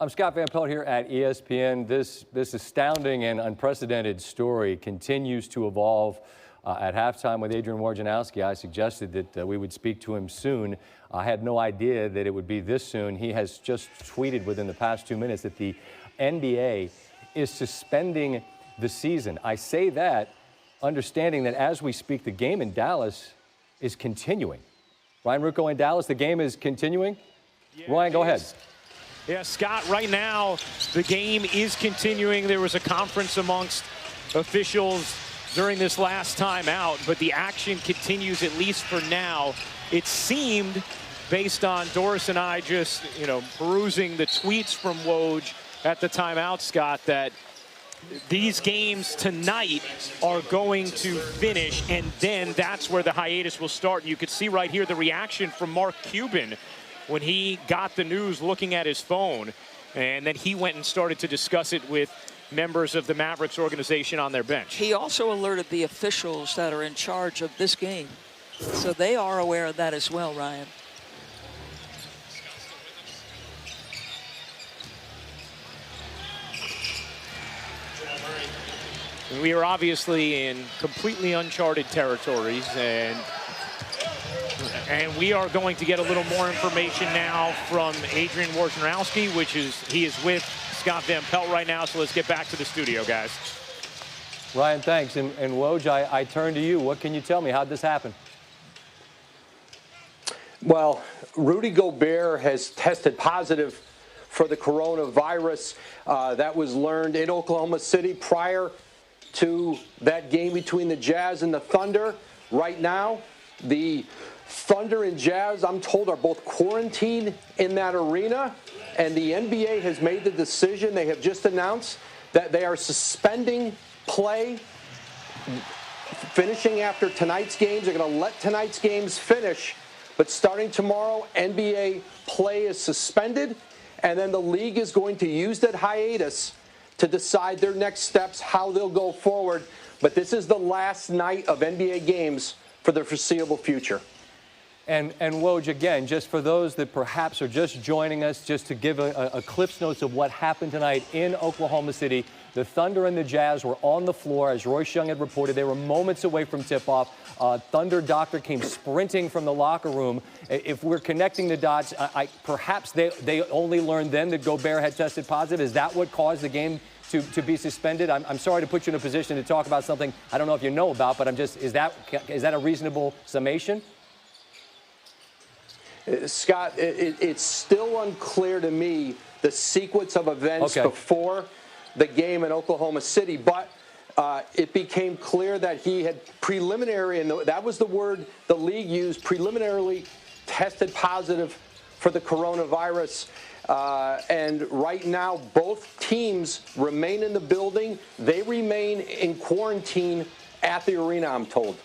I'm Scott Van Pelt here at ESPN. This astounding and unprecedented story continues to evolve. At halftime with Adrian Wojnarowski, I suggested that we would speak to him soon. I had no idea that it would be this soon. He has just tweeted within the past 2 minutes that the NBA is suspending the season. I say that understanding that as we speak, the game in Dallas is continuing. Ryan Ruocco in Dallas, the game is continuing? Yeah, Ryan, go ahead. Yeah, Scott, right now, the game is continuing. There was a conference amongst officials during this last time out, but the action continues at least for now. It seemed, based on Doris and I just, perusing the tweets from Woj at the timeout, Scott, that these games tonight are going to finish, and then that's where the hiatus will start. And you could see right here the reaction from Mark Cuban when he got the news looking at his phone, and then he went and started to discuss it with members of the Mavericks organization on their bench. He also alerted the officials that are in charge of this game, so they are aware of that as well, Ryan. We are obviously in completely uncharted territories, and we are going to get a little more information now from Adrian Wojnarowski, he is with Scott Van Pelt right now. So let's get back to the studio, guys. Ryan, thanks. And Woj, I turn to you. What can you tell me? How'd this happen? Well, Rudy Gobert has tested positive for the coronavirus. That was learned in Oklahoma City prior to that game between the Jazz and the Thunder. Right now, the Thunder and Jazz, I'm told, are both quarantined in that arena, and the NBA has made the decision. They have just announced that they are suspending play, finishing after tonight's games. They're going to let tonight's games finish, but starting tomorrow, NBA play is suspended, and then the league is going to use that hiatus to decide their next steps, how they'll go forward. But this is the last night of NBA games for the foreseeable future. And Woj, again, just for those that perhaps are just joining us, just to give a Cliff's Notes of what happened tonight in Oklahoma City, the Thunder and the Jazz were on the floor, as Royce Young had reported. They were moments away from tip-off. Thunder doctor came sprinting from the locker room. If we're connecting the dots, perhaps they only learned then that Gobert had tested positive. Is that what caused the game to be suspended? I'm sorry to put you in a position to talk about something I don't know if you know about, but is that a reasonable summation? Scott, it's still unclear to me the sequence of events before the game in Oklahoma City, but it became clear that he had preliminary, and that was the word the league used, preliminarily tested positive for the coronavirus. And right now, both teams remain in the building. They remain in quarantine at the arena, I'm told.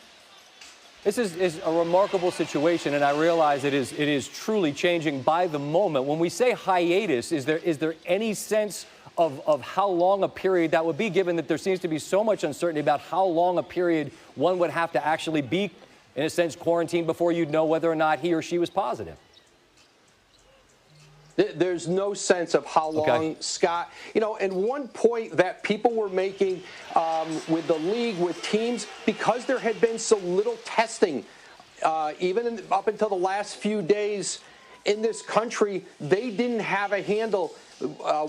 This is a remarkable situation, and I realize it is truly changing by the moment. When we say hiatus, is there any sense of how long a period that would be, given that there seems to be so much uncertainty about how long a period one would have to actually be, in a sense, quarantined before you'd know whether or not he or she was positive? There's no sense of how long, Scott. And one point that people were making with the league, with teams, because there had been so little testing, even up until the last few days in this country, they didn't have a handle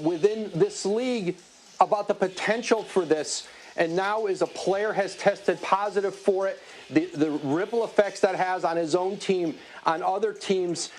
within this league about the potential for this. And now, as a player has tested positive for it, the ripple effects that has on his own team, on other teams,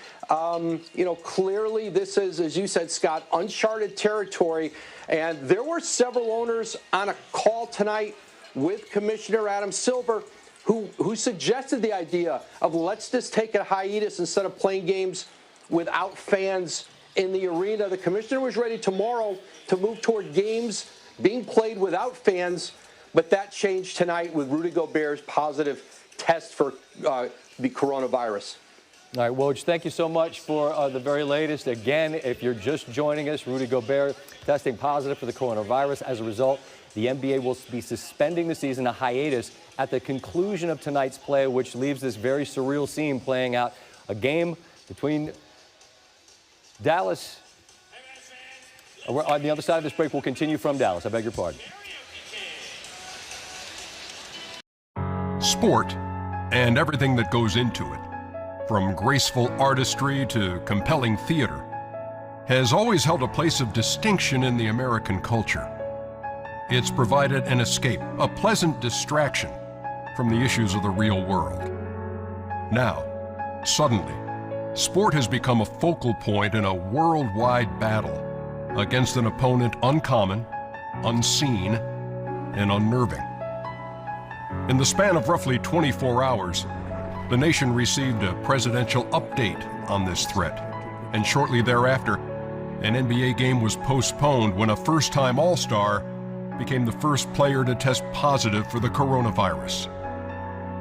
clearly this is, as you said, Scott, uncharted territory. And there were several owners on a call tonight with Commissioner Adam Silver who suggested the idea of let's just take a hiatus instead of playing games without fans in the arena. The commissioner was ready tomorrow to move toward games being played without fans, but that changed tonight with Rudy Gobert's positive test for the coronavirus. All right, Woj, thank you so much for the very latest. Again, if you're just joining us, Rudy Gobert testing positive for the coronavirus. As a result, the NBA will be suspending the season, a hiatus, at the conclusion of tonight's play, which leaves this very surreal scene playing out. A game between Dallas We're on the other side of this break, we'll continue from Dallas. I beg your pardon. Sport and everything that goes into it, from graceful artistry to compelling theater, has always held a place of distinction in the American culture. It's provided an escape, a pleasant distraction from the issues of the real world. Now, suddenly, sport has become a focal point in a worldwide battle against an opponent uncommon, unseen, and unnerving. In the span of roughly 24 hours, the nation received a presidential update on this threat, and shortly thereafter, an NBA game was postponed when a first-time All-Star became the first player to test positive for the coronavirus,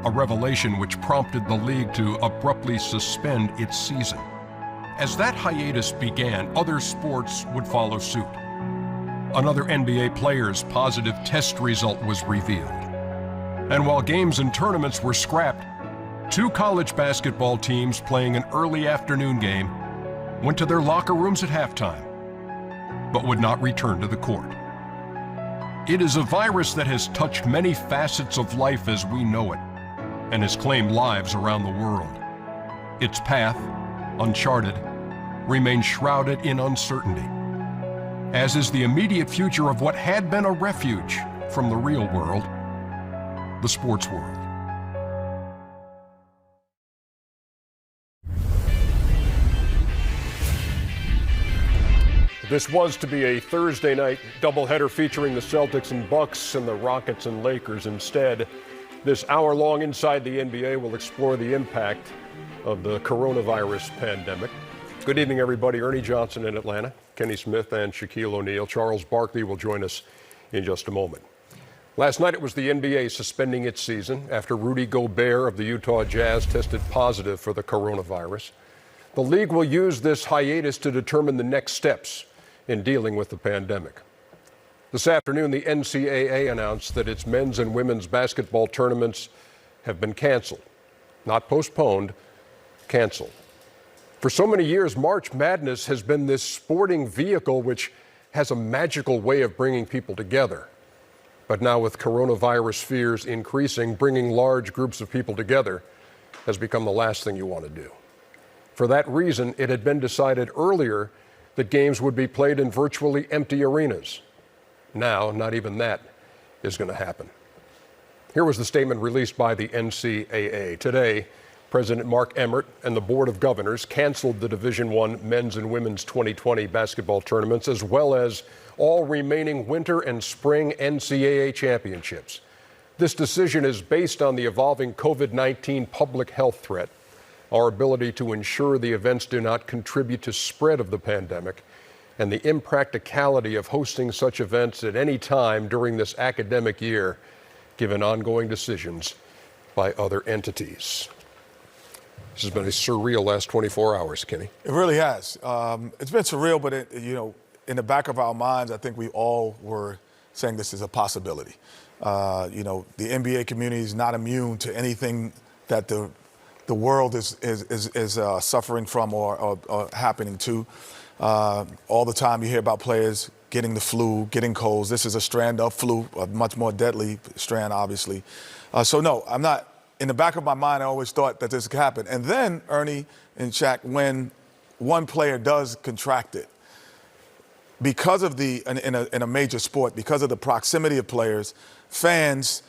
a revelation which prompted the league to abruptly suspend its season. As that hiatus began, other sports would follow suit. Another NBA player's positive test result was revealed. And while games and tournaments were scrapped, 2 college basketball teams playing an early afternoon game went to their locker rooms at halftime, but would not return to the court. It is a virus that has touched many facets of life as we know it, and has claimed lives around the world. Its path, uncharted, remains shrouded in uncertainty, as is the immediate future of what had been a refuge from the real world, the sports world. This was to be a Thursday night doubleheader featuring the Celtics and Bucks and the Rockets and Lakers. Instead, this hour-long Inside the NBA will explore the impact of the coronavirus pandemic. Good evening, everybody. Ernie Johnson in Atlanta, Kenny Smith and Shaquille O'Neal. Charles Barkley will join us in just a moment. Last night, it was the NBA suspending its season after Rudy Gobert of the Utah Jazz tested positive for the coronavirus. The league will use this hiatus to determine the next steps in dealing with the pandemic. This afternoon, the NCAA announced that its men's and women's basketball tournaments have been canceled. Not postponed, canceled. For so many years, March Madness has been this sporting vehicle which has a magical way of bringing people together. But now with coronavirus fears increasing, bringing large groups of people together has become the last thing you want to do. For that reason, it had been decided earlier that games would be played in virtually empty arenas. Now, not even that is going to happen. Here was the statement released by the NCAA. Today, President Mark Emmert and the Board of Governors canceled the Division I men's and women's 2020 basketball tournaments, as well as all remaining winter and spring NCAA championships. This decision is based on the evolving COVID-19 public health threat, our ability to ensure the events do not contribute to spread of the pandemic, and the impracticality of hosting such events at any time during this academic year, given ongoing decisions by other entities. This has been a surreal last 24 hours, Kenny. It really has. It's been surreal, but in the back of our minds, I think we all were saying this is a possibility. The NBA community is not immune to anything that the world is suffering from or happening to. All the time you hear about players getting the flu, getting colds. This is a strand of flu, a much more deadly strand, obviously. So no, I'm not. In the back of my mind, I always thought that this could happen. And then, Ernie and Shaq, when one player does contract it, because of in a major sport, because of the proximity of players, fans,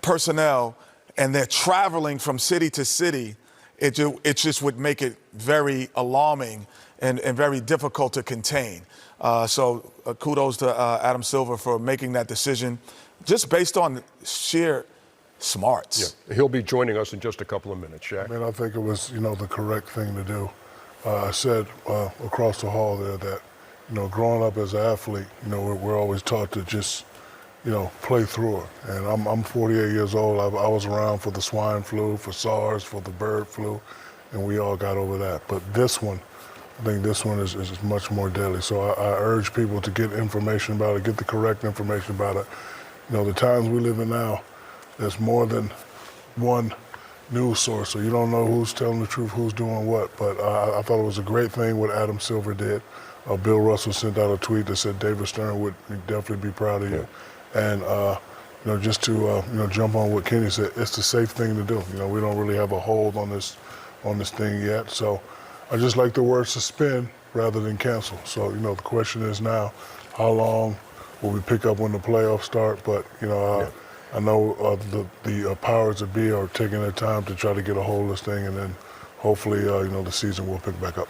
personnel, and they're traveling from city to city, it just would make it very alarming and very difficult to contain. So kudos to Adam Silver for making that decision, just based on sheer smarts. Yeah, he'll be joining us in just a couple of minutes, Shaq. I think it was, the correct thing to do. I said across the hall there that, growing up as an athlete, we're always taught to just, play through it. And I'm 48 years old. I was around for the swine flu, for SARS, for the bird flu, and we all got over that. But this one, I think this one is much more deadly. So I urge people to get information about it, get the correct information about it. The times we live in now, there's more than one news source, so you don't know who's telling the truth, who's doing what. But I thought it was a great thing what Adam Silver did. Bill Russell sent out a tweet that said David Stern would definitely be proud of you. And just to jump on what Kenny said, it's the safe thing to do. We don't really have a hold on this thing yet. So I just like the word suspend rather than cancel. So the question is now, how long will we pick up when the playoffs start? But I know the powers that be are taking their time to try to get a hold of this thing, and then hopefully the season will pick back up.